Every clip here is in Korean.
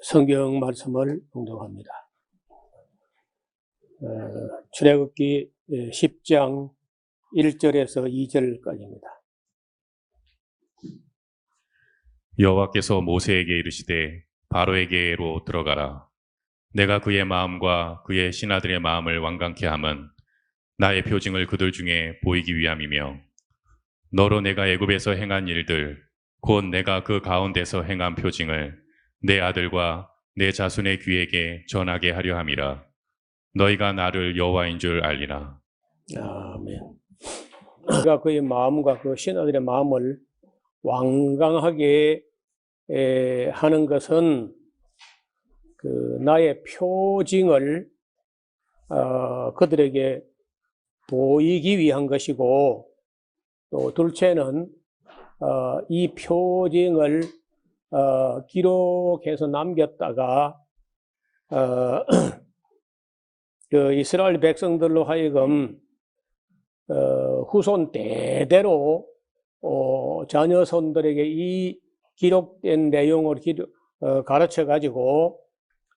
성경 말씀을 봉독합니다. 출애굽기 10장 1절에서 2절까지입니다. 여호와께서 모세에게 이르시되 바로에게로 들어가라. 내가 그의 마음과 그의 신하들의 마음을 완강케 함은 나의 표징을 그들 중에 보이기 위함이며 너로 내가 애굽에서 행한 일들 곧 내가 그 가운데서 행한 표징을 내 아들과 내 자손의 귀에게 전하게 하려 함이라. 너희가 나를 여호와인 줄 알리라. 아멘. 내가 그의 마음과 그 신하들의 마음을 완강하게 하는 것은 그 나의 표징을 그들에게 보이기 위한 것이고, 또 둘째는 이 표징을 기록해서 남겼다가 그 이스라엘 백성들로 하여금 후손 대대로 자녀손들에게 이 기록된 내용을 가르쳐 가지고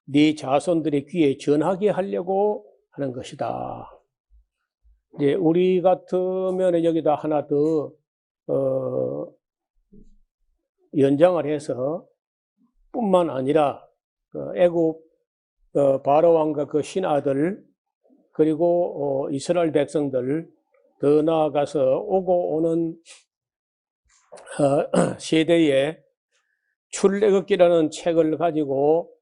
네 자손들의 귀에 전하게 하려고 하는 것이다. 이제 우리 같으면 여기다 하나 더 연장을 해서 뿐만 아니라 애굽 바로 왕과 그 신하들, 그리고 이스라엘 백성들, 더 나아가서 오고 오는 세대에 출애굽기라는 책을 가지고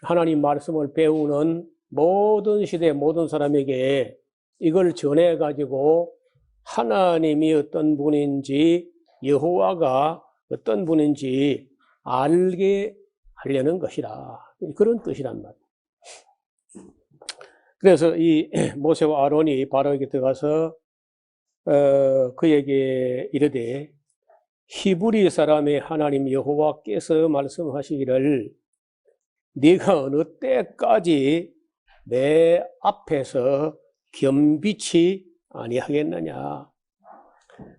하나님 말씀을 배우는 모든 시대 모든 사람에게 이걸 전해 가지고 하나님이 어떤 분인지, 여호와가 어떤 분인지 알게 하려는 것이라, 그런 뜻이란 말이에요. 그래서 이 모세와 아론이 바로에게 들어가서 그에게 이르되 히브리 사람의 하나님 여호와께서 말씀하시기를 네가 어느 때까지 내 앞에서 겸비치 아니하겠느냐.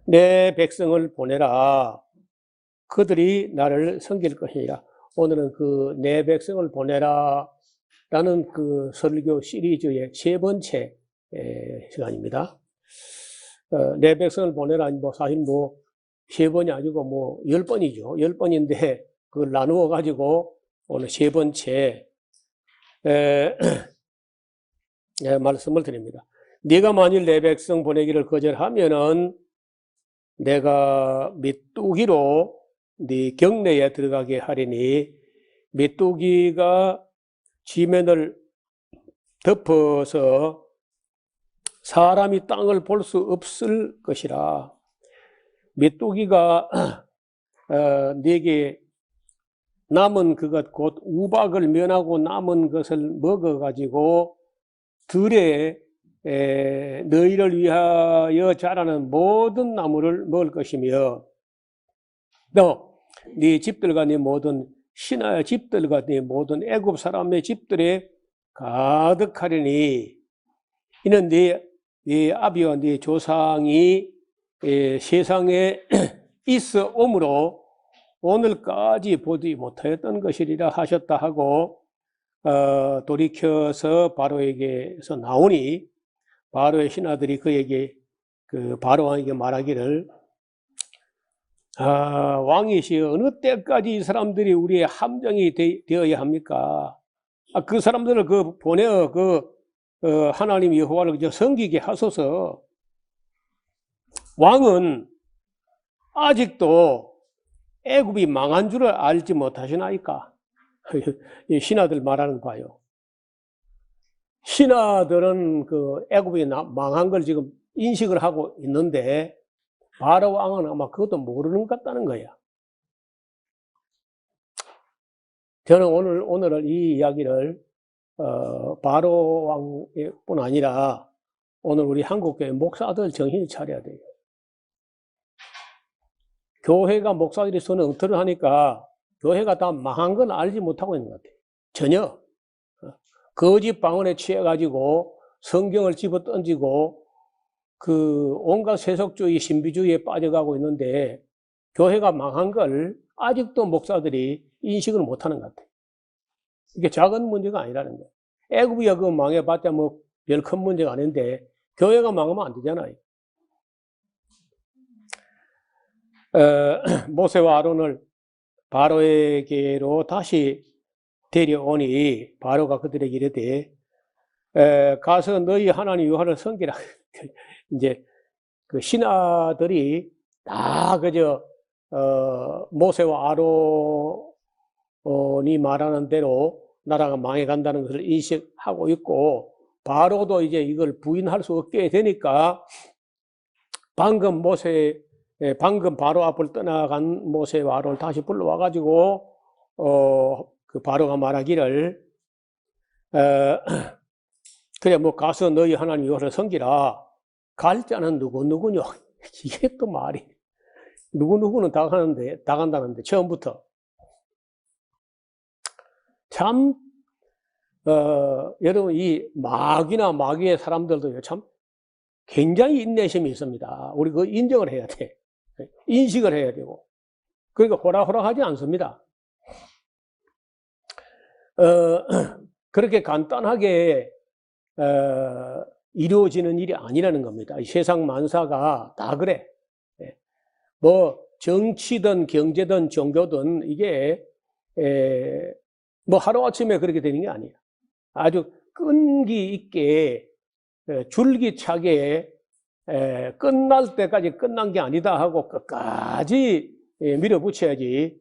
내 백성을 보내라. 그들이 나를 섬길 것이니라. 오늘은 그 내 백성을 보내라 라는 그 설교 시리즈의 세 번째 시간입니다. 내 백성을 보내라, 사실 세 번이 아니고 10번이죠. 10번인데 그걸 나누어 가지고 오늘 세 번째 말씀을 드립니다. 네가 만일 내 백성 보내기를 거절하면은 내가 메뚜기로 네 경내에 들어가게 하리니 메뚜기가 지면을 덮어서 사람이 땅을 볼 수 없을 것이라. 메뚜기가 네게 남은 그것 곧 우박을 면하고 남은 것을 먹어가지고 들에 너희를 위하여 자라는 모든 나무를 먹을 것이며, 또 네 집들과 네 모든 신하의 집들과 네 모든 애굽 사람의 집들에 가득하리니 이는 네 아비와 네 조상이 세상에 있어 오므로 오늘까지 보지 못하였던 것이리라 하셨다 하고 돌이켜서 바로에게서 나오니 바로의 신하들이 그에게 바로 왕에게 말하기를 왕이시여 어느 때까지 이 사람들이 우리의 함정이 되어야 합니까? 그 사람들을 보내어 하나님 여호와를 섬기게 하소서. 왕은 아직도 애굽이 망한 줄을 알지 못하시나이까? 신하들 말하는 거예요. 신하들은 애굽이 망한 걸 지금 인식을 하고 있는데 바로 왕은 아마 그것도 모르는 것 같다는 거야. 저는 오늘 이 이야기를 바로 왕뿐 아니라 오늘 우리 한국교회 목사들 정신을 차려야 돼요. 교회가 목사들이 손에 엉터리를 하니까 교회가 다 망한 건 알지 못하고 있는 것 같아요. 전혀. 거짓 방언에 취해가지고 성경을 집어 던지고 온갖 세속주의, 신비주의에 빠져가고 있는데 교회가 망한 걸 아직도 목사들이 인식을 못하는 것 같아요. 이게 작은 문제가 아니라는 거예요. 애굽이야 그 망해봤자 뭐 별 큰 문제가 아닌데 교회가 망하면 안 되잖아요. 모세와 아론을 바로에게로 다시 데려오니 바로가 그들에게 이르되 가서 너희 하나님 여호와를 섬기라. 이제 그 신하들이 다 그저 모세와 아론이 말하는 대로 나라가 망해간다는 것을 인식하고 있고 바로도 이제 이걸 부인할 수 없게 되니까 방금 바로 앞을 떠나간 모세와 아론을 다시 불러와 가지고 그 바로가 말하기를 그래 뭐 가서 너희 하나님 여호와를 섬기라. 갈 자는 누구누구냐. 이게 또 말이 누구누구는 다 간다는데 처음부터 참 여러분 이 마귀의 사람들도 참 굉장히 인내심이 있습니다. 우리 그 인정을 해야 돼. 인식을 해야 되고 그러니까 호락호락하지 않습니다. 그렇게 간단하게 이루어지는 일이 아니라는 겁니다. 이 세상 만사가 다 그래. 뭐 정치든 경제든 종교든 이게 뭐 하루아침에 그렇게 되는 게 아니에요. 아주 끈기 있게 줄기차게 끝날 때까지 끝난 게 아니다 하고 끝까지 밀어붙여야지.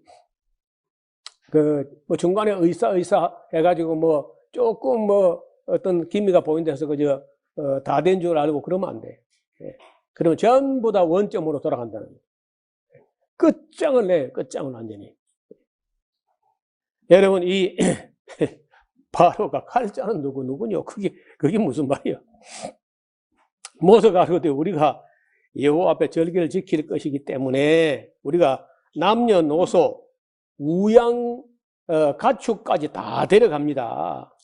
뭐 중간에 의사 해가지고 뭐 조금 뭐 어떤 기미가 보인다해서 그저 다 된 줄 알고 그러면 안 돼. 그러면 전부 다 원점으로 돌아간다는 거예요. 끝장을 내, 끝장을 완전히. 여러분 이 바로가 갈 자는 누구냐? 그게 무슨 말이야? 모세가 그때 우리가 여호와 앞에 절기를 지킬 것이기 때문에 우리가 남녀노소 우양 가축까지 다 데려갑니다.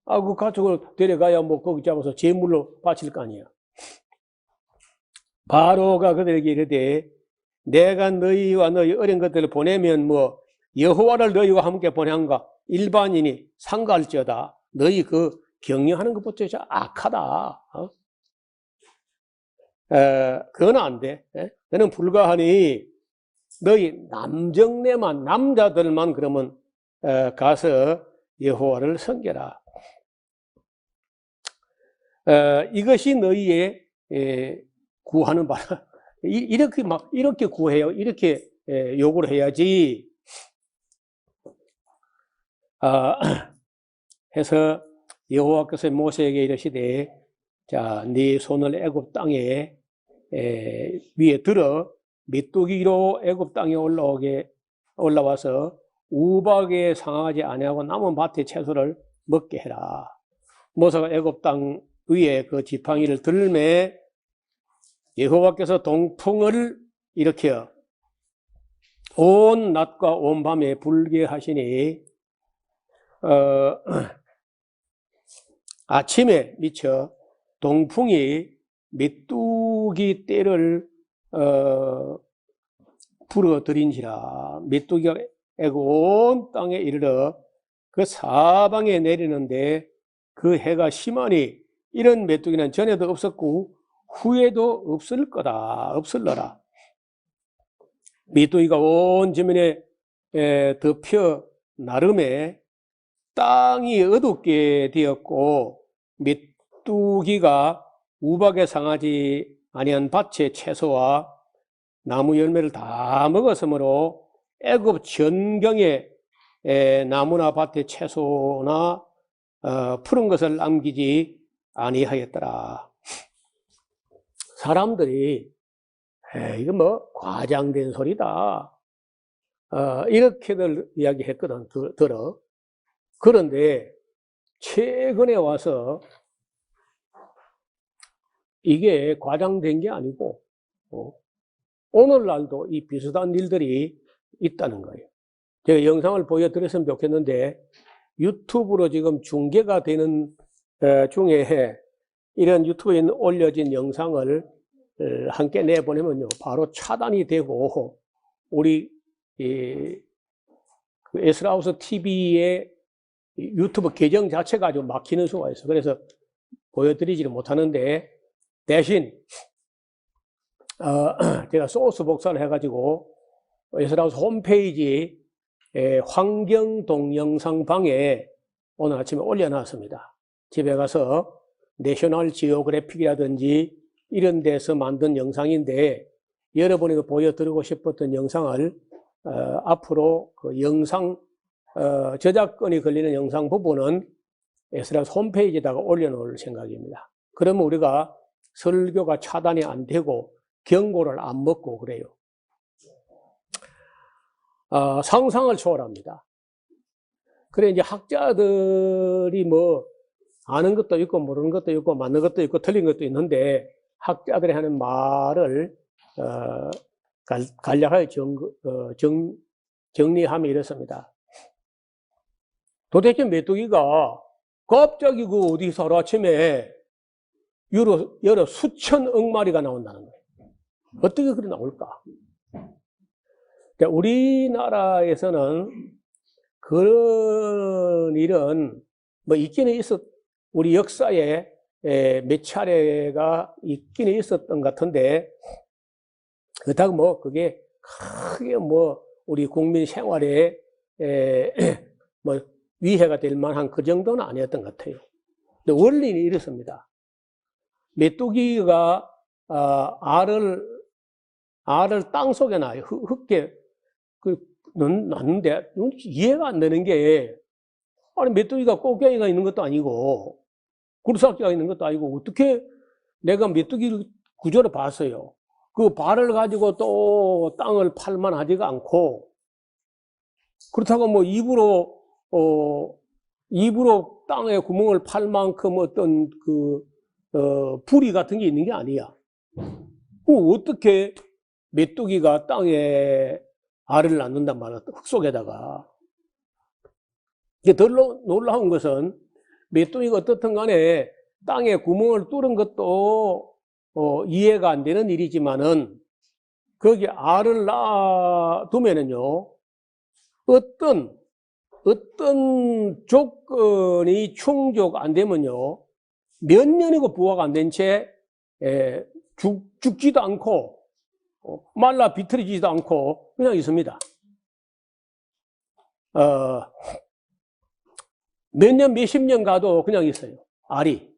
그 가축을 데려가야 뭐 거기 잡아서 제물로 바칠 거 아니야. 바로가 그들에게 이르되 내가 너희와 너희 어린 것들을 보내면 뭐 여호와를 너희와 함께 보낸가 일반인이 상가할지어다. 너희 그 경영하는 것부터 진짜 악하다. 그건 안 돼. 너는 불가하니 너희 남자들만 그러면 가서 여호와를 섬겨라. 이것이 너희의 구하는 바라. 이렇게 구해요. 이렇게 요구를 해야지. 해서 여호와께서 모세에게 이르시되 자, 네 손을 애굽 땅에 위에 들어 메뚜기로 애굽 땅에 올라와서 우박에 상하지 아니하고 남은 밭의 채소를 먹게 해라. 모세가 애굽 땅 위에 그 지팡이를 들매 여호와께서 동풍을 일으켜 온 낮과 온 밤에 불게 하시니 아침에 미쳐 동풍이 메뚜기 떼를 불어들인지라. 메뚜기가 온 땅에 이르러 그 사방에 내리는데 그 해가 심하니 이런 메뚜기는 전에도 없었고 후에도 없을 거다. 없을러라. 메뚜기가 온 지면에 덮여 나름에 땅이 어둡게 되었고 메뚜기가 우박에 상하지 아니한 밭의 채소와 나무 열매를 다 먹었으므로 애굽 전경에 나무나 밭의 채소나 푸른 것을 남기지 아니하였더라. 사람들이 이거 뭐 과장된 소리다 이렇게들 이야기했거든. 들어. 그런데 최근에 와서 이게 과장된 게 아니고 오늘날도 이 비슷한 일들이 있다는 거예요. 제가 영상을 보여드렸으면 좋겠는데 유튜브로 지금 중계가 되는 중에 이런 유튜브에 올려진 영상을 함께 내보내면요 바로 차단이 되고 우리 그 에스라우스 TV의 유튜브 계정 자체가 아주 막히는 수가 있어. 그래서 보여드리지를 못하는데, 대신 제가 소스 복사를 해가지고 에스라우스 홈페이지 환경 동영상방에 오늘 아침에 올려놨습니다. 집에 가서 내셔널 지오그래픽이라든지 이런 데서 만든 영상인데, 여러분이 보여드리고 싶었던 영상을 앞으로 그 영상 저작권이 걸리는 영상 부분은 에스라우스 홈페이지에다가 올려놓을 생각입니다. 그러면 우리가 설교가 차단이 안 되고 경고를 안 먹고 그래요. 상상을 초월합니다. 그래, 이제 학자들이 뭐 아는 것도 있고 모르는 것도 있고 맞는 것도 있고 틀린 것도 있는데, 학자들이 하는 말을 간략하게 정리하면 이렇습니다. 도대체 메뚜기가 갑자기 그 어디서 하루아침에 여러 수천억 마리가 나온다는 거예요. 어떻게 그래 나올까? 그러니까 우리나라에서는 그런 일은 뭐 있기는 우리 역사에 몇 차례가 있기는 있었던 것 같은데, 그렇다고 뭐 그게 크게 뭐 우리 국민 생활에 뭐 위해가 될 만한 그 정도는 아니었던 것 같아요. 근데 원리는 이렇습니다. 메뚜기가 알을 땅 속에 놔요. 흙에 놨는데 이해가 안 되는 게, 아니 메뚜기가 꽃게가 있는 것도 아니고 굴삭기가 있는 것도 아니고 어떻게 내가 메뚜기 구조를 봤어요. 그 발을 가지고 또 땅을 팔만 하지가 않고, 그렇다고 뭐 입으로 땅에 구멍을 팔 만큼 어떤 부리 같은 게 있는 게 아니야. 어떻게 메뚜기가 땅에 알을 낳는단 말이야, 흙 속에다가. 이게 더 놀라운 것은, 메뚜기가 어떻든 간에 땅에 구멍을 뚫은 것도 이해가 안 되는 일이지만은, 거기 알을 놔두면은요, 어떤 조건이 충족 안 되면요, 몇 년이고 부화가 안 된 채 죽지도 않고 말라 비틀어지지도 않고 그냥 있습니다. 몇 년, 몇십 년 가도 그냥 있어요, 알이.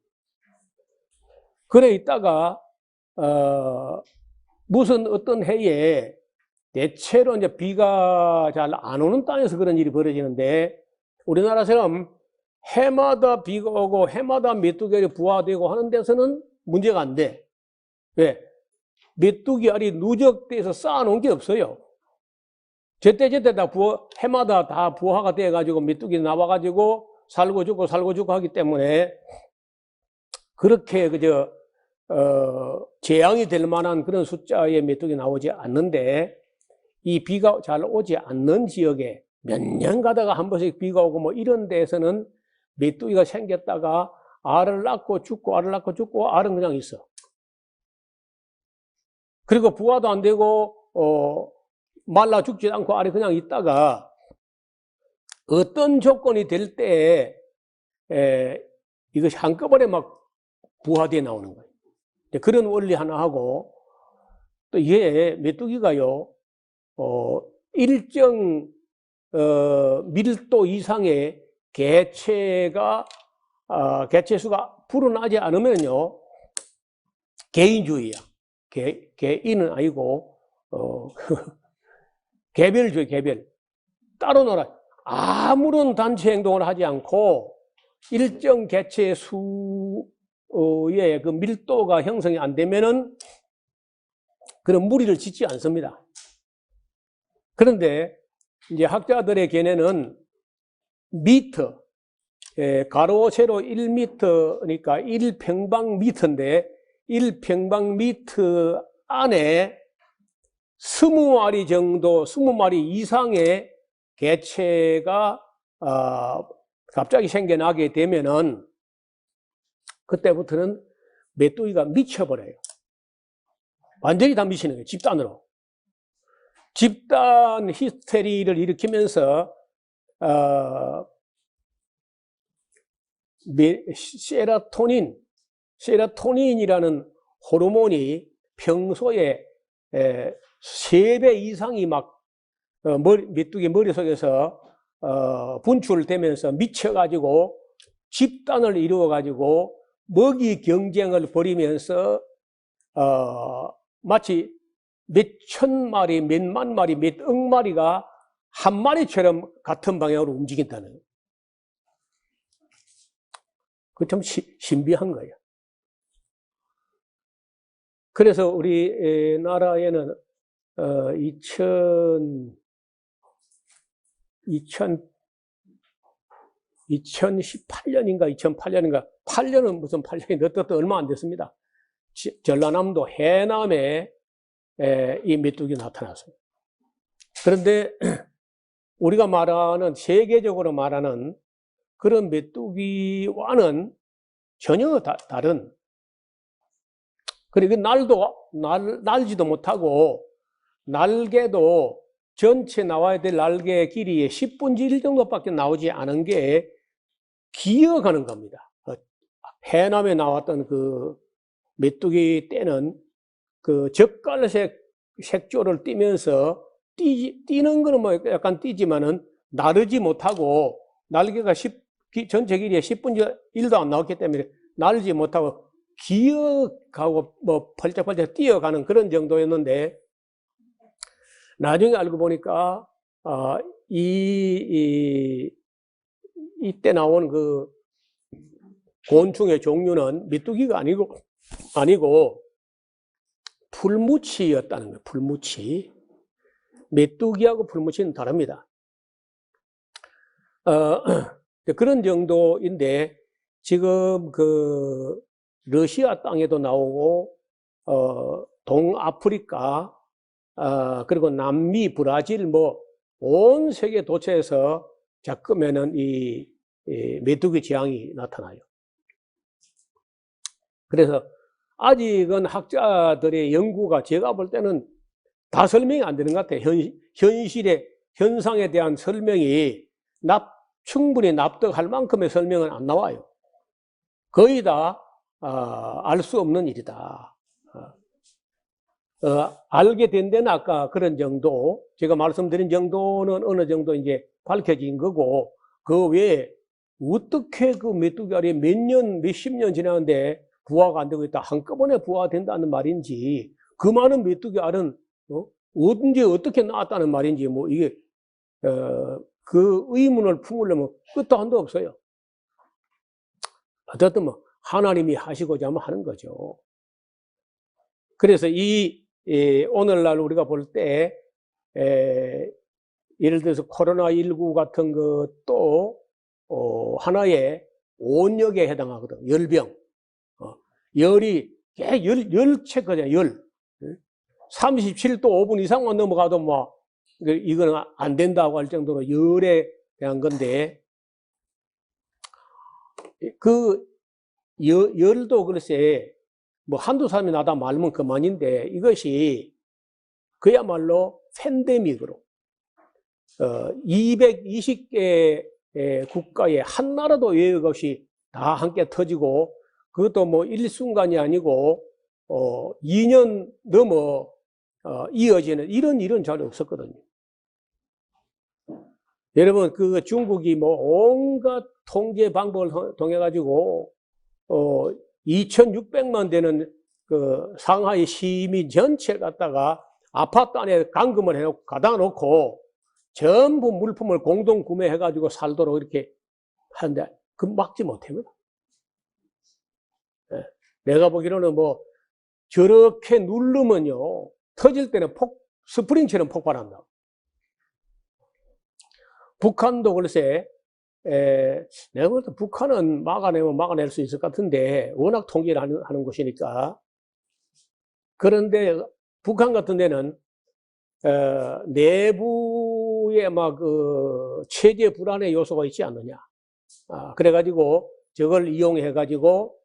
그래 있다가 무슨 어떤 해에 대체로 이제 비가 잘 안 오는 땅에서 그런 일이 벌어지는데, 우리나라처럼 해마다 비가 오고 해마다 메뚜기알이 부화되고 하는 데서는 문제가 안 돼. 왜? 메뚜기알이 누적돼서 쌓아놓은 게 없어요. 제때 다 해마다 다 부화가 돼가지고 메뚜기 나와가지고 살고 죽고 하기 때문에 그렇게 재앙이 될 만한 그런 숫자의 메뚜기 나오지 않는데, 이 비가 잘 오지 않는 지역에 몇 년 가다가 한 번씩 비가 오고 뭐 이런 데에서는 메뚜기가 생겼다가 알을 낳고 죽고 알은 그냥 있어. 그리고 부화도 안 되고 말라 죽지 않고 알이 그냥 있다가 어떤 조건이 될 때에 이것이 한꺼번에 막 부화되어 나오는 거예요. 그런 원리 하나 하고, 또 이게 메뚜기가요, 일정 밀도 이상의 개체수가 불어나지 않으면요, 개인주의야. 개인은 아니고 개별주의, 개별. 따로 놀아. 아무런 단체 행동을 하지 않고 일정 개체 수의 그 밀도가 형성이 안 되면은 그런 무리를 짓지 않습니다. 그런데 이제 학자들의 견해는 미터, 가로 세로 1미터니까 1평방미터인데 1평방미터 안에 20마리 정도, 20마리 이상의 개체가 갑자기 생겨나게 되면은 그때부터는 메뚜기가 미쳐버려요. 완전히 다 미치는 거예요, 집단으로. 집단 히스테리를 일으키면서 세라토닌이라는 호르몬이 평소에 3배 이상이 막 메뚜기 머릿속에서 분출되면서 미쳐가지고 집단을 이루어가지고 먹이 경쟁을 벌이면서 마치 몇 천 마리, 몇만 마리, 몇 억 마리가 한 마리처럼 같은 방향으로 움직인다는 거예요. 그 참 신비한 거예요. 그래서 우리 나라에는 2018년인가 2008년인가 8년은 무슨 8년이 늦었다 얼마 안 됐습니다. 전라남도 해남에 이 메뚜기 나타났어요. 그런데 우리가 말하는 세계적으로 말하는 그런 메뚜기와는 전혀 다른, 그리고 날지도 못하고 날개도 전체 나와야 될 날개 길이의 10분의 1 정도밖에 나오지 않은 게 기어가는 겁니다. 해남에 나왔던 그 메뚜기 떼는 그 젓갈색 색조를 띠면서 뛰는 거는 뭐 약간 뛰지만은 나르지 못하고 날개가 전체 길이의 10분의 1도 안 나왔기 때문에 날지 못하고 기어가고 뭐 펄쩍펄쩍 뛰어가는 그런 정도였는데 나중에 알고 보니까 이때 나온 그 곤충의 종류는 메뚜기가 아니고 풀무치였다는 거예요. 풀무치. 메뚜기하고 풀무치는 다릅니다. 그런 정도인데 지금 그 러시아 땅에도 나오고 동아프리카 그리고 남미, 브라질 뭐 온 세계 도처에서 자꾸면은 이 메뚜기 재앙이 나타나요. 그래서 아직은 학자들의 연구가 제가 볼 때는 다 설명이 안 되는 것 같아요. 현실의 현상에 대한 설명이 충분히 납득할 만큼의 설명은 안 나와요. 거의 다 알 수 없는 일이다. 알게 된 데는 아까 그런 정도, 제가 말씀드린 정도는 어느 정도 이제 밝혀진 거고, 그 외에 어떻게 그 메뚜기 알이 몇십 년 지났는데 부화가 안 되고 있다, 한꺼번에 부화된다는 말인지, 그 많은 메뚜기 알은 언제 어떻게 나왔다는 말인지, 뭐 이게 그 의문을 품으려면 끝도 한도 없어요. 어쨌든 뭐 하나님이 하시고자 하는 거죠. 그래서 오늘날 우리가 볼 때 예를 들어서 코로나19 같은 것도 하나의 온역에 해당하거든. 열병. 열이 열체거든요. 열. 37도 5분 이상만 넘어가도 뭐 이건 안 된다고 할 정도로 열에 대한 건데, 그 열도 글쎄 뭐 한두 사람이 나다 말면 그만인데, 이것이 그야말로 팬데믹으로 220개 국가에 한 나라도 예외 없이 다 함께 터지고, 그것도 뭐 일순간이 아니고 2년 넘어 이어지는 이런 일은 잘 없었거든요. 여러분, 그 중국이 뭐 온갖 통제 방법을 통해 가지고 2,600만 되는 그 상하이 시민 전체를 갖다가 아파트 안에 감금을 해놓고 가다 놓고 전부 물품을 공동 구매해 가지고 살도록 이렇게 하는데 그 막지 못합니다. 내가 보기로는 뭐 저렇게 누르면요 터질 때는 스프링처럼 폭발한다. 북한도 글쎄 내가 볼 때 북한은 막아내면 막아낼 수 있을 것 같은데, 워낙 통제를 하는 곳이니까. 그런데 북한 같은 데는 내부에 막 체제 불안의 요소가 있지 않느냐. 그래가지고 저걸 이용해가지고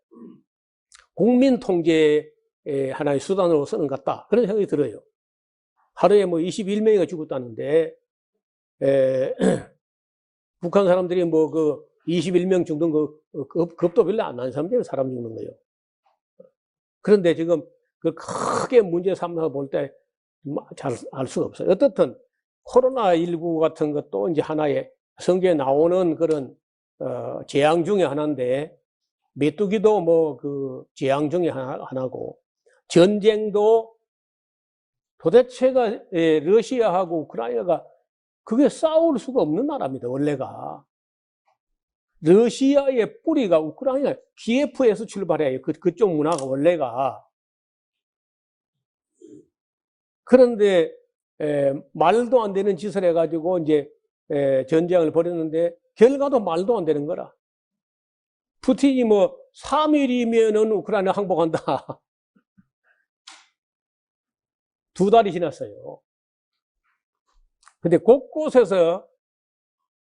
국민 통제의 하나의 수단으로 쓰는 것 같다, 그런 생각이 들어요. 하루에 뭐 21명이가 죽었다는데 북한 사람들이 뭐 그 21명 죽는 겁도 별로 안 나는 사람들이 사람 죽는 거예요. 그런데 지금 그 크게 문제 삼아서 볼 때 잘 알 수가 없어요. 어떻든 코로나19 같은 것도 이제 하나의 성경에 나오는 그런 재앙 중에 하나인데, 메뚜기도 뭐 그 재앙 중에 하나고, 전쟁도 도대체가 러시아하고 우크라이나가 그게 싸울 수가 없는 나라입니다. 원래가 러시아의 뿌리가 우크라이나 키예프에서 출발해요. 그쪽 문화가 원래가. 그런데 말도 안 되는 짓을 해가지고 이제 전쟁을 벌였는데 결과도 말도 안 되는 거라. 푸틴이 뭐 3일이면은 우크라이나 항복한다. 2달이 지났어요. 근데 곳곳에서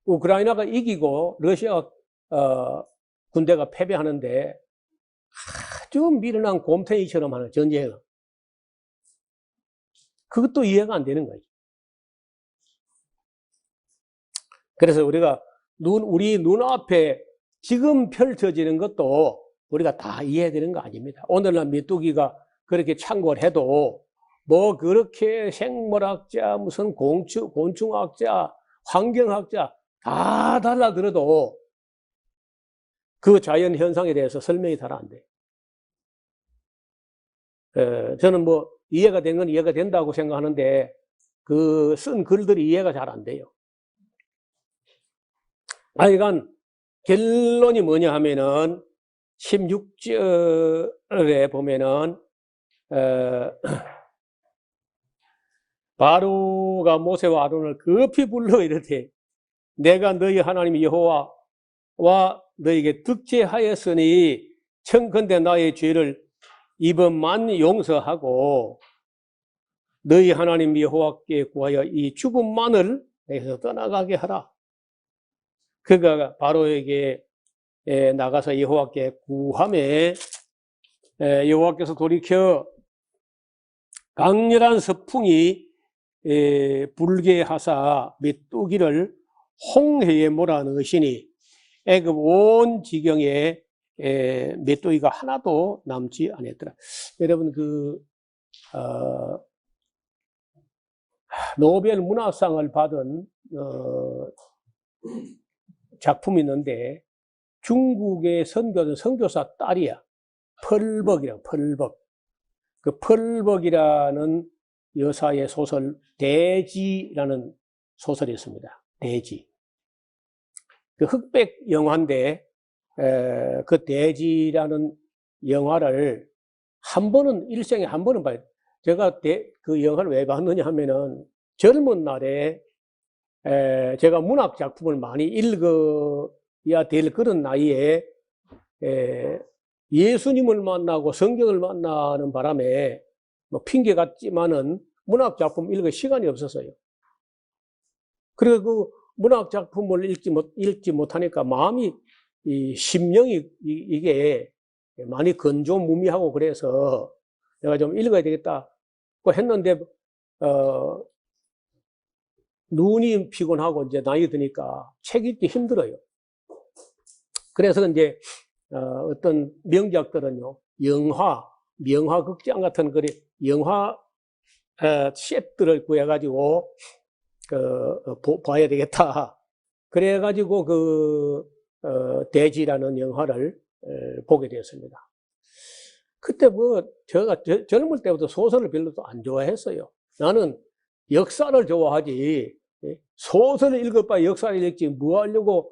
우크라이나가 이기고 러시아 군대가 패배하는데 아주 미련한 곰탱이처럼 하는 전쟁을. 그것도 이해가 안 되는 거죠. 그래서 우리가 우리 눈앞에 지금 펼쳐지는 것도 우리가 다 이해해야 되는 거 아닙니다. 오늘날 메뚜기가 그렇게 창궐 해도 뭐 그렇게 생물학자, 무슨 곤충학자, 환경학자 다 달라들어도 그 자연 현상에 대해서 설명이 잘 안 돼. 저는 뭐 이해가 된 건 이해가 된다고 생각하는데 그 쓴 글들이 이해가 잘 안 돼요. 하여간 결론이 뭐냐 하면은 16절에 보면은 바로가 모세와 아론을 급히 불러 이르되 내가 너희 하나님 여호와와 너희에게 득죄하였으니 청컨대 나의 죄를 이번만 용서하고 너희 하나님 여호와께 구하여 이 죽음만을 내게서 떠나가게 하라. 그가 바로에게 나가서 여호와께 구하매 여호와께서 돌이켜 강렬한 서풍이 불게 하사 메뚜기를 홍해에 몰아넣으시니 애굽 온 지경에 메뚜기가 하나도 남지 않았더라. 여러분 노벨 문학상을 받은 작품이 있는데 중국의 선교사 딸이야. 펄벅이라고, 펄벅. 그 펄벅이라는 여사의 소설 대지라는 소설이 있습니다. 대지. 그 흑백 영화인데 그 대지라는 영화를 일생에 한 번은 봐요. 제가 그 영화를 왜 봤느냐 하면은 젊은 날에 제가 문학 작품을 많이 읽어야 될 그런 나이에 예수님을 만나고 성경을 만나는 바람에 뭐 핑계 같지만은 문학 작품 읽을 시간이 없었어요. 그리고 그 문학 작품을 읽지 못하니까 마음이 심령이 이게 많이 건조무미하고 그래서 내가 좀 읽어야 되겠다고 했는데 눈이 피곤하고 이제 나이 드니까 책 읽기 힘들어요. 그래서 이제 어떤 명작들은요, 명화 극장 같은 영화 셋들을 구해가지고 봐야 되겠다. 그래가지고 대지라는 영화를 보게 되었습니다. 그때 제가 젊을 때부터 소설을 별로 안 좋아했어요. 나는 역사를 좋아하지, 소설을 읽을 바에 역사를 읽지, 뭐 하려고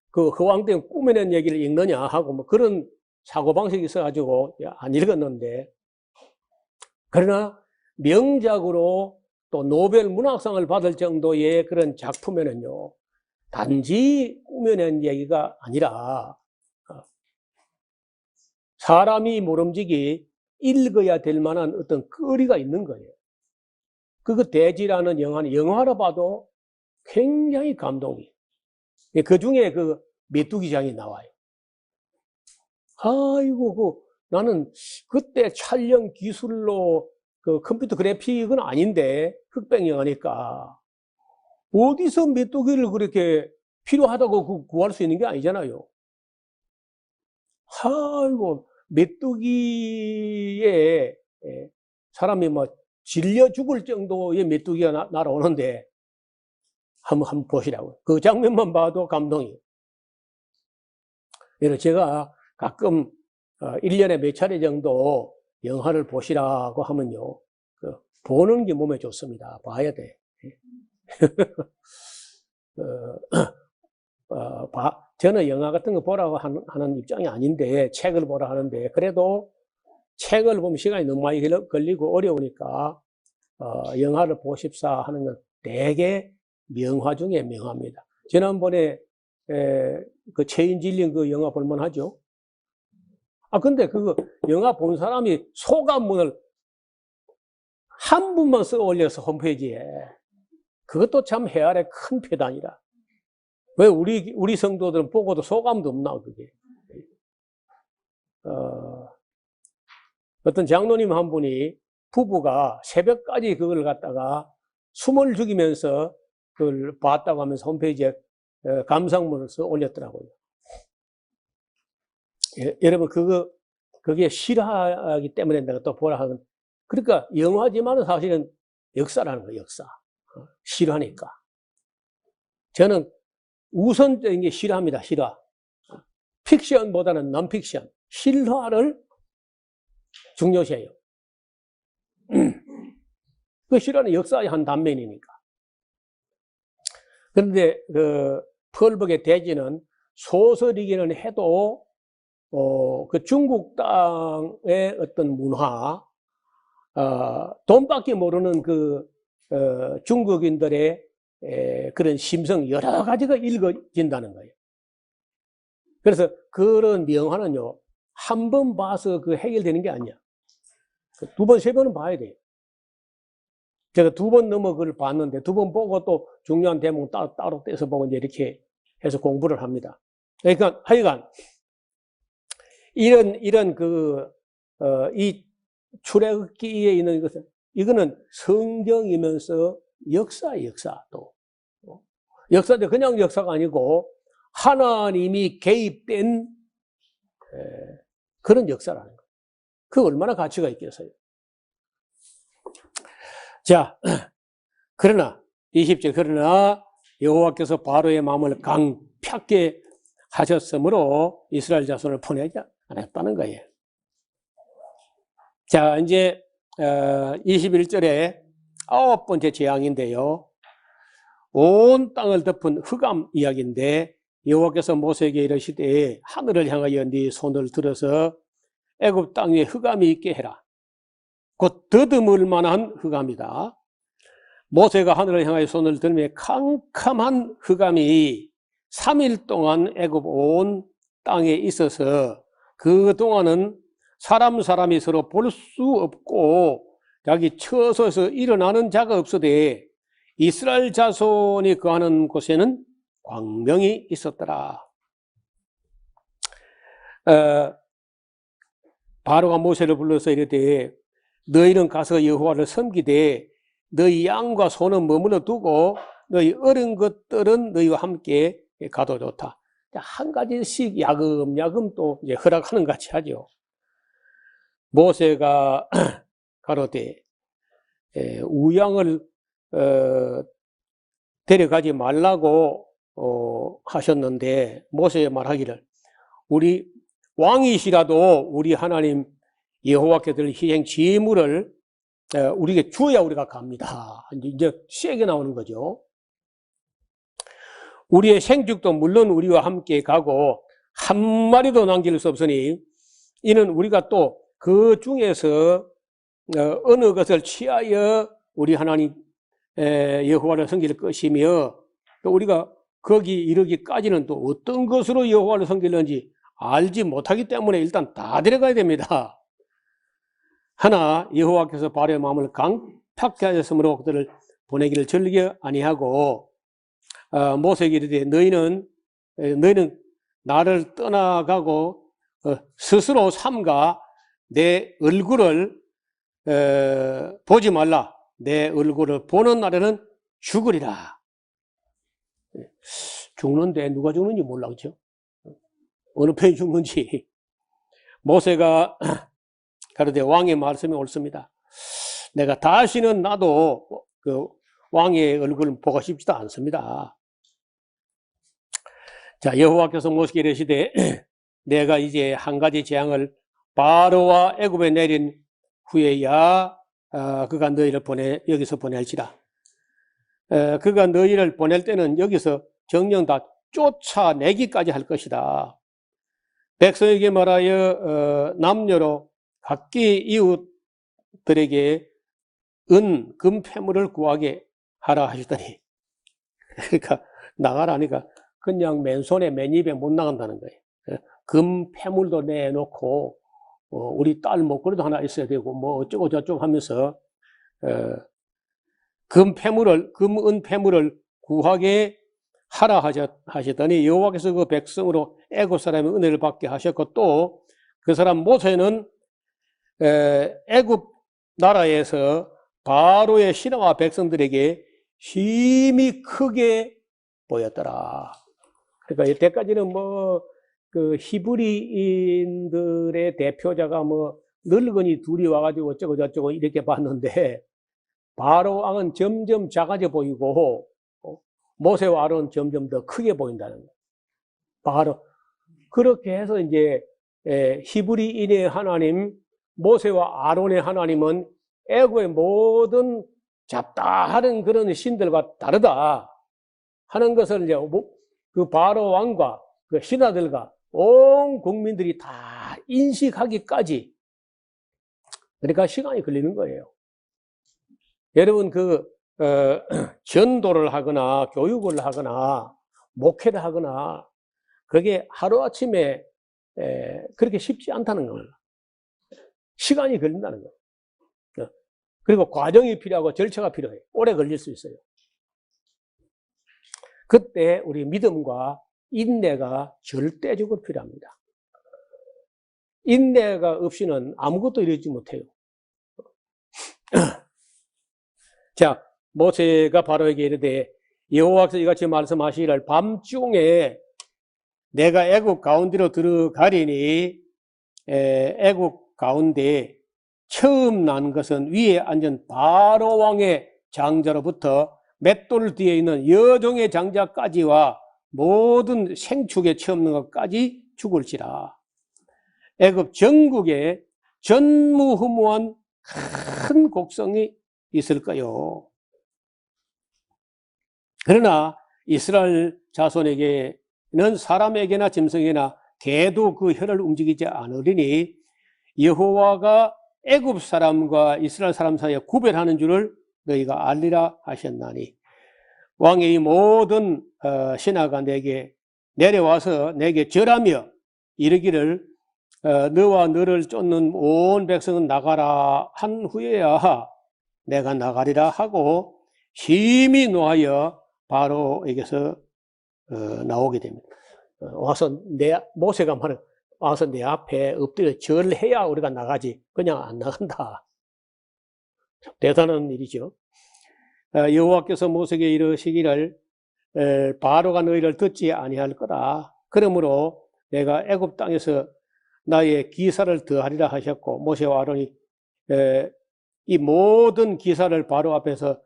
그 허황된 꾸며낸 얘기를 읽느냐 하고 뭐 그런 사고방식이 있어가지고 안 읽었는데, 그러나 명작으로 또 노벨 문학상을 받을 정도의 그런 작품에는요, 단지 꾸며낸 얘기가 아니라 사람이 모름지기 읽어야 될 만한 어떤 거리가 있는 거예요. 대지라는 영화는 영화로 봐도 굉장히 감동이. 그 중에 그 메뚜기장이 나와요. 아이고, 나는 그때 촬영 기술로 그 컴퓨터 그래픽은 아닌데 흑백 영화니까 어디서 메뚜기를 그렇게 필요하다고 구할 수 있는 게 아니잖아요. 아이고, 메뚜기에 사람이 뭐 질려 죽을 정도의 메뚜기가 날아오는데 한번 보시라고요. 그 장면만 봐도 감동이에요. 그래서 제가 가끔 1년에 몇 차례 정도 영화를 보시라고 하면요. 보는 게 몸에 좋습니다. 봐야 돼. 저는 영화 같은 거 보라고 하는 입장이 아닌데, 책을 보라 하는데, 그래도 책을 보면 시간이 너무 많이 걸리고 어려우니까, 영화를 보십사 하는 건 되게 명화 중에 명화입니다. 지난번에, 그 체인질링 그 영화 볼만 하죠? 근데 그 영화 본 사람이 소감문을 한 분만 써 올려서 홈페이지에. 그것도 참 해아래 큰 폐단이라. 왜 우리 성도들은 보고도 소감도 없나, 그게. 어떤 장로님 한 분이 부부가 새벽까지 그걸 갖다가 숨을 죽이면서 그걸 봤다고 하면서 홈페이지에 감상문을 써 올렸더라고요. 여러분, 그게 실화이기 때문에 내가 또 보라 하는. 그러니까 영화지만은 사실은 역사라는 거예요, 역사. 실화니까. 저는 우선적인 게 실화입니다, 실화. 픽션보다는 non-픽션. 실화를 중요시해요. 그 실화는 역사의 한 단면이니까. 그런데 펄벅의 대지는 소설이기는 해도 그 중국 땅의 어떤 문화, 돈밖에 모르는 그 중국인들의 그런 심성 여러 가지가 읽어진다는 거예요. 그래서 그런 명화는요, 한 번 봐서 그 해결되는 게 아니야. 두 번, 세 번은 봐야 돼요. 제가 두 번 넘어 그걸 봤는데, 두 번 보고 또 중요한 대목 따로 떼서 보고 이제 이렇게 해서 공부를 합니다. 그러니까 하여간, 이런 이 출애굽기에 있는 것은, 이거는 성경이면서 역사 또. 역사인데 그냥 역사가 아니고, 하나님이 개입된 그런 역사라는 거예요. 그 얼마나 가치가 있겠어요. 자, 그러나 20절 그러나 여호와께서 바로의 마음을 강팍게 하셨으므로 이스라엘 자손을 보내지 않았다는 거예요. 자, 이제 21절에 9번째 재앙인데요. 온 땅을 덮은 흑암 이야기인데, 여호와께서 모세에게 이르시되 하늘을 향하여 네 손을 들어서 애굽 땅 위에 흑암이 있게 해라. 곧 더듬을 만한 흑암이다. 모세가 하늘을 향하여 손을 들며 캄캄한 흑암이 3일 동안 애굽 온 땅에 있어서 그동안은 사람이 서로 볼 수 없고 자기 처소에서 일어나는 자가 없으되 이스라엘 자손이 거하는 곳에는 광명이 있었더라. 바로가 모세를 불러서 이르되 너희는 가서 여호와를 섬기되 너희 양과 소는 머물러 두고 너희 어린 것들은 너희와 함께 가도 좋다. 한 가지씩 야금야금 또 이제 허락하는 것 같이 하죠. 모세가 가로되 우양을 데려가지 말라고 하셨는데 모세의 말하기를 우리 왕이시라도 우리 하나님 여호와께 드릴 희생 제물을 우리에게 주어야 우리가 갑니다. 이제 세게 나오는 거죠. 우리의 생축도 물론 우리와 함께 가고 한 마리도 남길 수 없으니 이는 우리가 또 그 중에서 어느 것을 취하여 우리 하나님 여호와를 섬길 것이며 또 우리가 거기 이르기까지는 또 어떤 것으로 여호와를 섬기는지 알지 못하기 때문에 일단 다 데려가야 됩니다. 하나 여호와께서 바로의 마음을 강팍게 하셨으므로 그들을 보내기를 즐겨 아니하고 모세에게 이르되 너희는 나를 떠나가고 스스로 삼가 내 얼굴을 보지 말라. 내 얼굴을 보는 날에는 죽으리라. 죽는데 누가 죽는지 몰라, 그죠? 어느 편이 죽는지. 모세가 가로되 왕의 말씀이 옳습니다. 내가 다시는 나도 그 왕의 얼굴을 보고 싶지도 않습니다. 자, 여호와께서 모세에게 이르시되 내가 이제 한 가지 재앙을 바로와 애굽에 내린 후에야 그가 너희를 여기서 보낼지라. 그가 너희를 보낼 때는 여기서 정령 다 쫓아내기까지 할 것이다. 백성에게 말하여 남녀로 각기 이웃들에게 은, 금, 패물을 구하게 하라 하시더니, 그러니까 나가라니까 그냥 맨손에 맨입에 못 나간다는 거예요. 금, 패물도 내놓고 우리 딸 목걸이도 하나 있어야 되고 뭐 어쩌고 저쩌고 하면서 금, 은, 패물을 구하게 하라 하시더니 여호와께서 그 백성으로 애굽 사람의 은혜를 받게 하셨고 또 그 사람 모세는 애굽 나라에서 바로의 신하와 백성들에게 힘이 크게 보였더라. 그러니까 이때까지는 뭐 그 히브리인들의 대표자가 뭐 늙은이 둘이 와가지고 어쩌고 저쩌고 이렇게 봤는데 바로 왕은 점점 작아져 보이고 모세와 아론은 점점 더 크게 보인다는 거예요. 바로 그렇게 해서 이제 히브리인의 하나님 모세와 아론의 하나님은 애굽의 모든 잡다하는 그런 신들과 다르다 하는 것을 이제 그 바로 왕과 그 신하들과 온 국민들이 다 인식하기까지 그러니까 시간이 걸리는 거예요. 여러분 전도를 하거나 교육을 하거나 목회를 하거나 그게 하루아침에 그렇게 쉽지 않다는 겁니다. 시간이 걸린다는 거예요. 그리고 과정이 필요하고 절차가 필요해요. 오래 걸릴 수 있어요. 그때 우리 믿음과 인내가 절대적으로 필요합니다. 인내가 없이는 아무것도 이루지 못해요. 자, 모세가 바로에게 이르되 여호와께서 이같이 말씀하시기를 밤중에 내가 애굽 가운데로 들어가리니 애굽 가운데 처음 난 것은 위에 앉은 바로 왕의 장자로부터 맷돌 뒤에 있는 여종의 장자까지와 모든 생축에 처음 난 것까지 죽을지라. 애굽 전국에 전무후무한 큰 곡성이 있을까요? 그러나 이스라엘 자손에게는 사람에게나 짐승에게나 개도 그 혀를 움직이지 않으리니 여호와가 애굽 사람과 이스라엘 사람 사이에 구별하는 줄을 너희가 알리라 하셨나니 왕의 이 모든 신하가 내게 내려와서 내게 절하며 이르기를 너와 너를 쫓는 온 백성은 나가라 한 후에야 내가 나가리라 하고 심히 노하여 바로에게서 나오게 됩니다. 모세가 말해 와서 내 앞에 엎드려 절해야 우리가 나가지 그냥 안 나간다. 대단한 일이죠. 여호와께서 모세에게 이르시기를 바로가 너희를 듣지 아니할 거다. 그러므로 내가 애굽 땅에서 나의 기사를 더하리라 하셨고 모세와 아론이 이 모든 기사를 바로 앞에서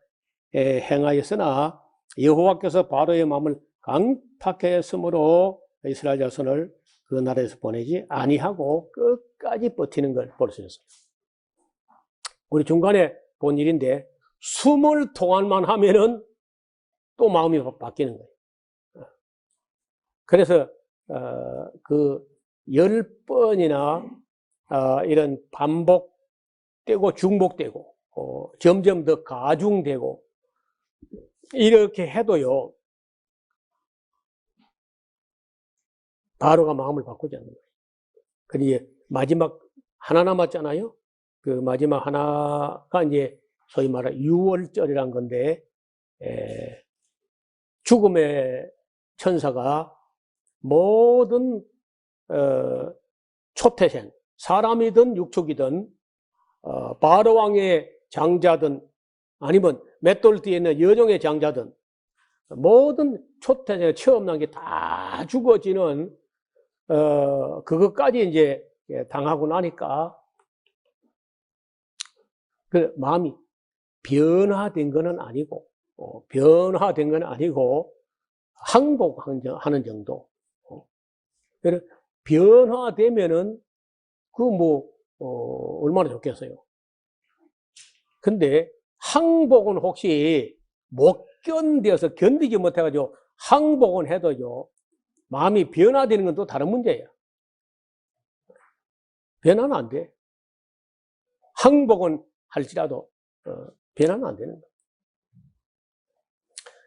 행하였으나 여호와께서 바로의 마음을 강팍해 했으므로 이스라엘 자손을 그 나라에서 보내지 아니하고 끝까지 버티는 걸 볼 수 있습니다. 우리 중간에 본 일인데 숨을 통할만 하면은 또 마음이 바뀌는 거예요. 그래서 그 10번이나 이런 반복되고 중복되고 점점 더 가중되고 이렇게 해도요 바로가 마음을 바꾸지 않는 거예요. 그리고 마지막 하나 남았잖아요. 그 마지막 하나가 이제 소위 말하는 유월절이란 건데 죽음의 천사가 모든 초태생 사람이든 육축이든 바로 왕의 장자든 아니면 맷돌 뒤에 있는 여종의 장자든 모든 초태제 체험난 게 다 죽어지는 그것까지 이제 당하고 나니까 그 마음이 변화된 거는 아니고 변화된 건 아니고 항복하는 정도. 그래서 변화되면은 그 뭐 얼마나 좋겠어요. 근데 항복은 혹시 못 견뎌서 견디지 못해가지고 항복은 해도요 마음이 변화되는 건 또 다른 문제예요. 변화는 안 돼. 항복은 할지라도 변화는 안 되는 거예요.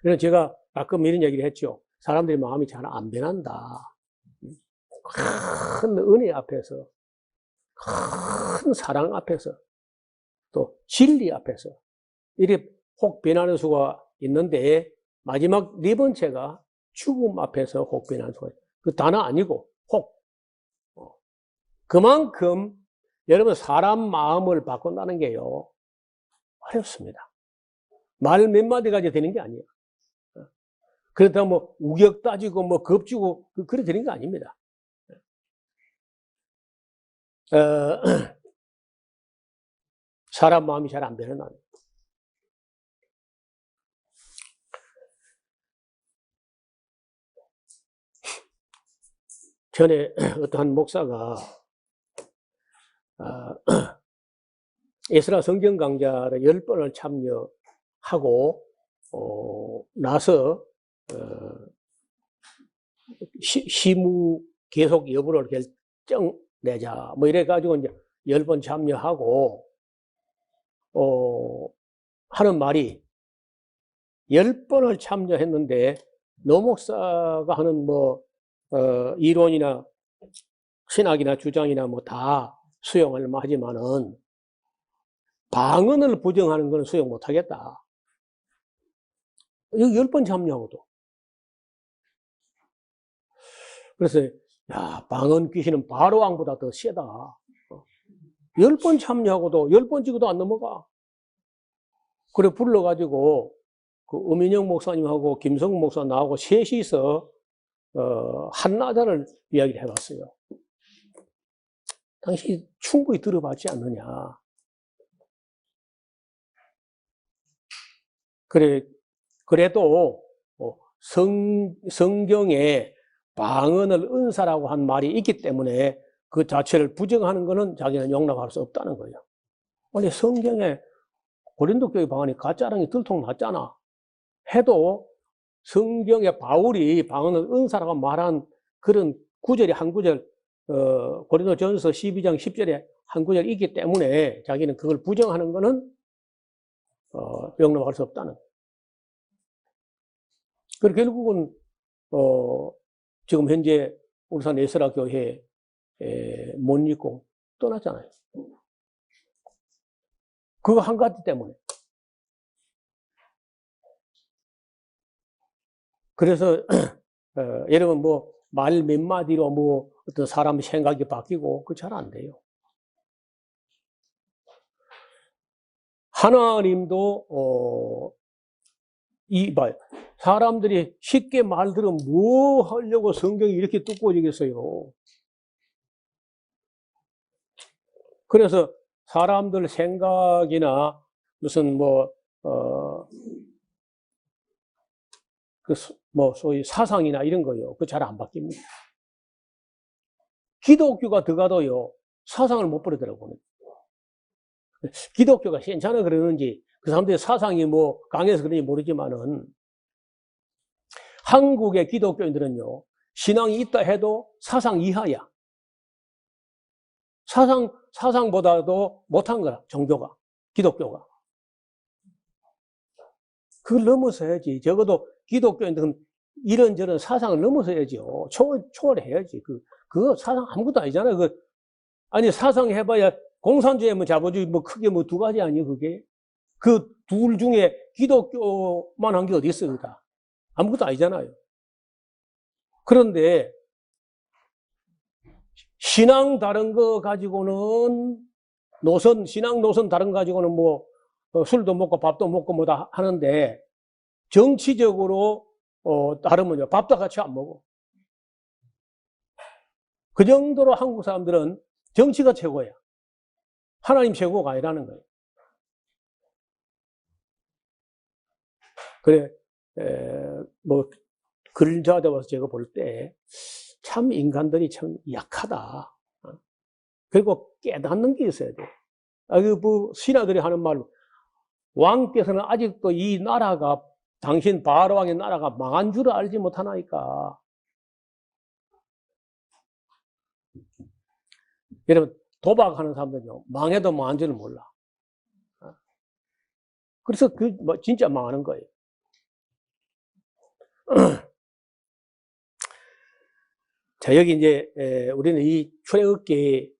그래서 제가 가끔 이런 얘기를 했죠. 사람들이 마음이 잘 안 변한다. 큰 은혜 앞에서, 큰 사랑 앞에서, 또 진리 앞에서 이렇게 혹 변하는 수가 있는데 마지막 네 번째가 죽음 앞에서 혹 변하는 수가 있어요. 그 단어 아니고 혹. 그만큼 여러분 사람 마음을 바꾼다는 게요 어렵습니다. 말 몇 마디 가지고 되는 게 아니에요. 그렇다고 뭐 우격 따지고 뭐 겁주고 그래 되는 게 아닙니다. 사람 마음이 잘 안 변하는. 전에 어떤 목사가 에스라 성경 강좌를 10번을 참여하고 나서 시무 계속 여부를 결정내자 뭐 이래가지고 이제 10번 참여하고 하는 말이 10번을 참여했는데 노 목사가 하는 뭐 이론이나 신학이나 주장이나 뭐 다 수용을 하지만은 방언을 부정하는 건 수용 못 하겠다. 여기 10번 참여하고도. 그래서 야 방언 귀신은 바로왕보다 더 세다. 10번 참여하고도 10번 찍어도 안 넘어가. 그래 불러가지고 그 엄인영 목사님하고 김성국 목사 나하고 셋이서 한나절을 이야기를 해봤어요. 당신이 충분히 들어봤지 않느냐. 그래도 성경에 방언을 은사라고 한 말이 있기 때문에 그 자체를 부정하는 것은 자기는 용납할 수 없다는 거예요. 원래 성경에 고린도 교회 방언이 가짜랑이 들통났잖아. 해도 성경에 바울이 방언을 은사라고 말한 그런 구절이 한 구절 고린도전서 12장 10절에 한 구절이 있기 때문에 자기는 그걸 부정하는 것은 용납할 수 없다는 거예요. 그리고 결국은 지금 현재 울산 에스라 교회에 못 입고 떠났잖아요. 그거 한 가지 때문에. 그래서 여러분 뭐 말 몇 마디로 뭐 어떤 사람 생각이 바뀌고 그 잘 안 돼요. 하나님도 봐요. 사람들이 쉽게 말 들으면 뭐 하려고 성경이 이렇게 두꺼워지겠어요. 그래서 사람들 생각이나 무슨 소위 사상이나 이런 거요. 그 잘 안 바뀝니다. 기독교가 들어가도요, 사상을 못 버리더라고요. 기독교가 괜찮아 그러는지, 그 사람들의 사상이 뭐 강해서 그런지 모르지만은, 한국의 기독교인들은요, 신앙이 있다 해도 사상 이하야. 사상보다도 못한 거야, 종교가, 기독교가. 그걸 넘어서야지. 적어도 기독교인들은 이런저런 사상을 넘어서야죠. 초월해야지. 그거 사상 아무것도 아니잖아요. 아니, 사상 해봐야 공산주의 뭐 자본주의 뭐 크게 뭐 두 가지 아니에요, 그게? 그 둘 중에 기독교만 한 게 어디 있어요, 다? 아무것도 아니잖아요. 그런데, 신앙 다른 거 가지고는 신앙 노선 다른 거 가지고는 뭐 술도 먹고 밥도 먹고 뭐 다 하는데 정치적으로 따르면 밥도 같이 안 먹어. 그 정도로 한국 사람들은 정치가 최고야. 하나님 최고가 아니라는 거예요. 그래, 뭐, 글 찾아와서 제가 볼 때, 참 인간들이 참 약하다. 그리고 깨닫는 게 있어야 돼. 뭐, 신하들이 하는 말, 왕께서는 아직도 이 나라가, 당신 바로왕의 나라가 망한 줄을 알지 못하나이까. 여러분, 도박하는 사람들은요, 망해도 망한 줄을 몰라. 그래서 진짜 망하는 거예요. 자, 여기 이제, 우리는 이 출애굽기,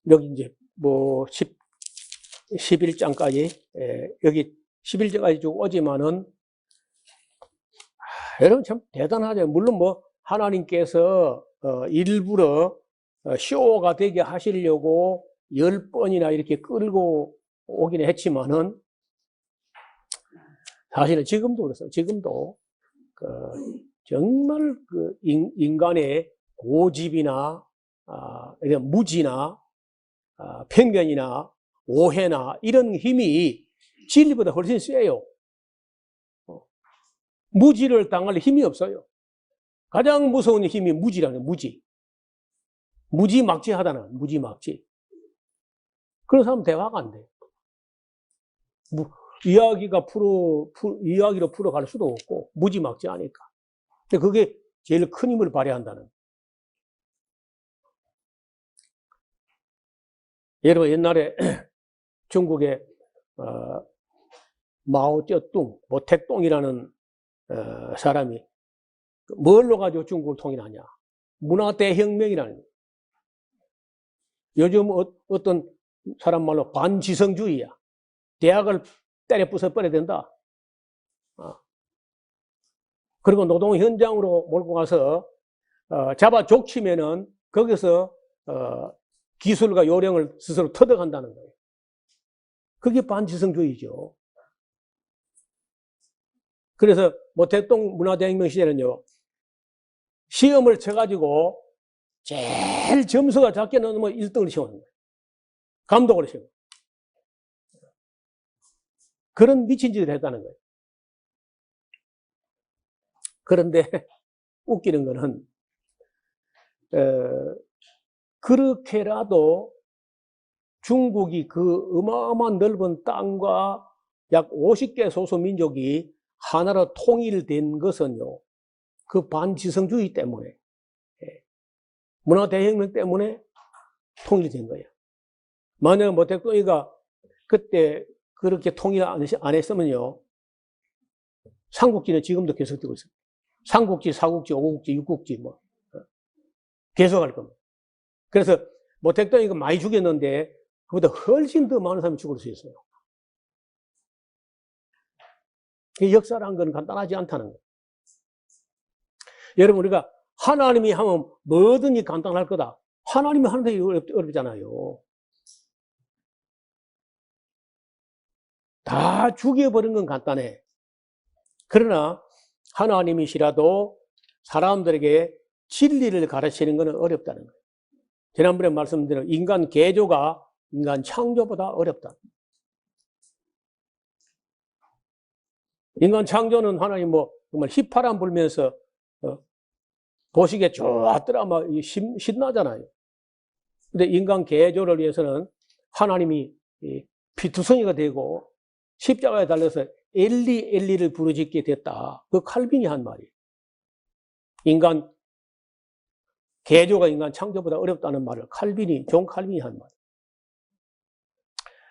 여기 이제, 뭐, 11장까지, 여기 11장까지 쭉 오지만은, 여러분 참 대단하죠. 물론 뭐, 하나님께서, 일부러, 쇼가 되게 하시려고 10번이나 이렇게 끌고 오긴 했지만은, 사실은 지금도 그렇습니다. 지금도, 정말 인간의 고집이나, 무지나, 편견이나, 오해나, 이런 힘이 진리보다 훨씬 세요. 무지를 당할 힘이 없어요. 가장 무서운 힘이 무지라는 거예요, 무지. 무지막지하다는, 무지막지. 그런 사람 대화가 안 돼. 이야기로 풀어갈 수도 없고, 무지막지하니까. 근데 그게 제일 큰 힘을 발휘한다는. 여러분, 옛날에 중국에, 마오쩌둥, 모택동이라는, 사람이, 뭘로 가지고 중국을 통일하냐? 문화대혁명이라는 거예요. 요즘 어떤 사람 말로 반지성주의야. 대학을 때려 부숴버려야 된다. 그리고 노동 현장으로 몰고 가서 잡아 족치면은 거기서 기술과 요령을 스스로 터득한다는 거예요. 그게 반지성주의죠. 그래서 모택동 문화대혁명 시대는요, 시험을 쳐가지고 제일 점수가 작게 나오면 1등을 시험하는 거예요. 감독으로 시험. 그런 미친 짓을 했다는 거예요. 그런데 웃기는 거는 그렇게라도 중국이 그 어마어마한 넓은 땅과 약 50개 소수민족이 하나로 통일된 것은요, 그 반지성주의 때문에, 문화대혁명 때문에 통일된 거예요. 만약 모택동이가 그때 그렇게 통일 안 했으면요, 삼국지는 지금도 계속되고 있습니다. 삼국지, 사국지, 오국지, 육국지, 뭐, 계속 할 겁니다. 그래서 모택동이가 많이 죽였는데, 그보다 훨씬 더 많은 사람이 죽을 수 있어요. 역사라는 건 간단하지 않다는 거예요. 여러분, 우리가 하나님이 하면 뭐든지 간단할 거다. 하나님이 하는 데 어렵잖아요. 다 죽여버린 건 간단해. 그러나 하나님이시라도 사람들에게 진리를 가르치는 것은 어렵다는 거예요. 지난번에 말씀드린 인간 개조가 인간 창조보다 어렵다. 인간 창조는 하나님 뭐 정말 휘파람 불면서 보시기에 좋았더라 막 신나잖아요. 근데 인간 개조를 위해서는 하나님이 피투성이가 되고 십자가에 달려서 엘리를 부르짖게 됐다. 그 칼빈이 한 말이에요. 인간 개조가 인간 창조보다 어렵다는 말을 존 칼빈이 한 말이에요.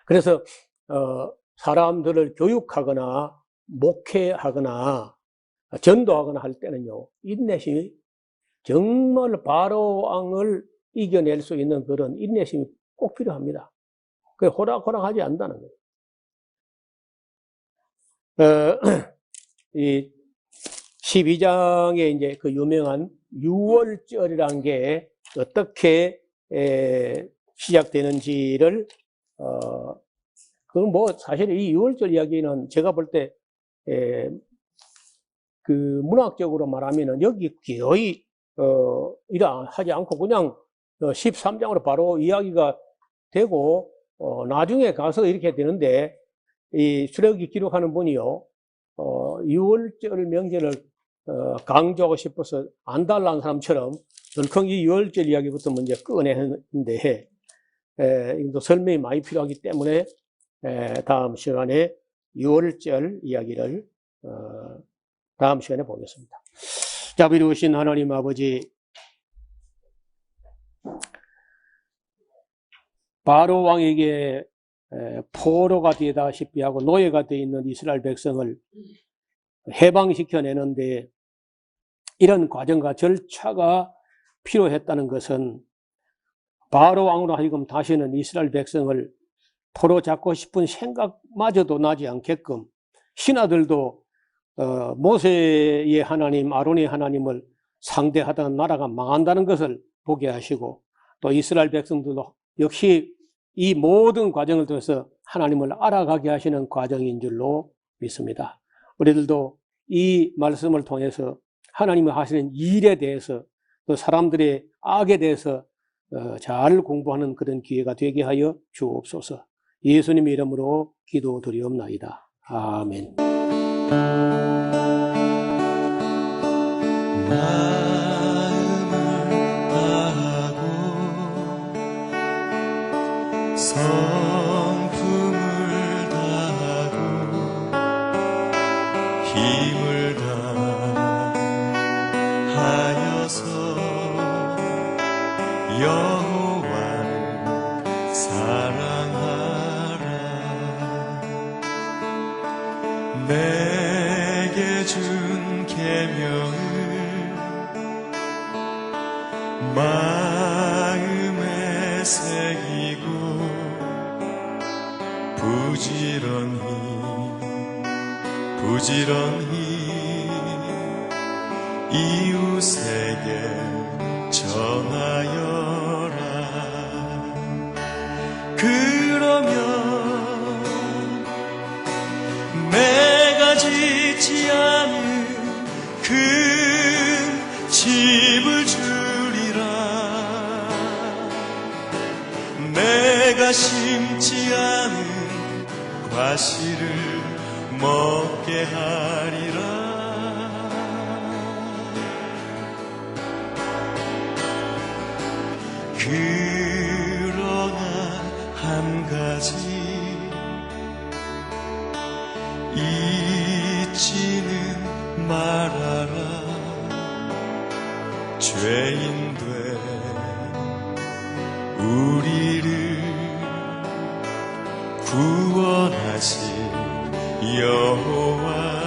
그래서 사람들을 교육하거나 목회하거나 전도하거나 할 때는요, 인내심이 정말 바로왕을 이겨낼 수 있는 그런 인내심이 꼭 필요합니다. 그게 호락호락하지 않는다는 거예요. 이 12장에 이제 그 유명한 6월절이라는 게 어떻게 시작되는지를 그건 뭐 사실 이 6월절 이야기는 제가 볼 때 그 문학적으로 말하면은 여기 거의 이라 하지 않고 그냥 13장으로 바로 이야기가 되고 나중에 가서 이렇게 되는데 이 출애굽기 기록하는 분이요 6월절 명제를 강조하고 싶어서 안달난 사람처럼 덜컹 이 6월절 이야기부터 먼저 꺼내는데 이것도 설명이 많이 필요하기 때문에 다음 시간에 6월절 이야기를 다음 시간에 보겠습니다. 자비로우신 하나님 아버지, 바로 왕에게 포로가 되다시피 하고 노예가 되어 있는 이스라엘 백성을 해방시켜내는데 이런 과정과 절차가 필요했다는 것은 바로 왕으로 하여금 다시는 이스라엘 백성을 포로 잡고 싶은 생각마저도 나지 않게끔 신하들도 모세의 하나님, 아론의 하나님을 상대하던 나라가 망한다는 것을 보게 하시고 또 이스라엘 백성들도 역시 이 모든 과정을 통해서 하나님을 알아가게 하시는 과정인 줄로 믿습니다. 우리들도 이 말씀을 통해서 하나님이 하시는 일에 대해서 또 사람들의 악에 대해서 잘 공부하는 그런 기회가 되게 하여 주옵소서. 예수님의 이름으로 기도드리옵나이다. 아멘. 마음을 다하고 성품을 다하고 힘을 다하여서 여호와를 사랑하라. 내게 준 계명을 마음에 새기고 부지런히 이웃에게 전하여라. 그러면 내가 짓지 않은 큰 집을 주리라. 내가 심지 않은 과실을 먹게 하리라. 그러나 한 가지 잊지는 말아라. 죄인 된 우리를 구원하신 여호와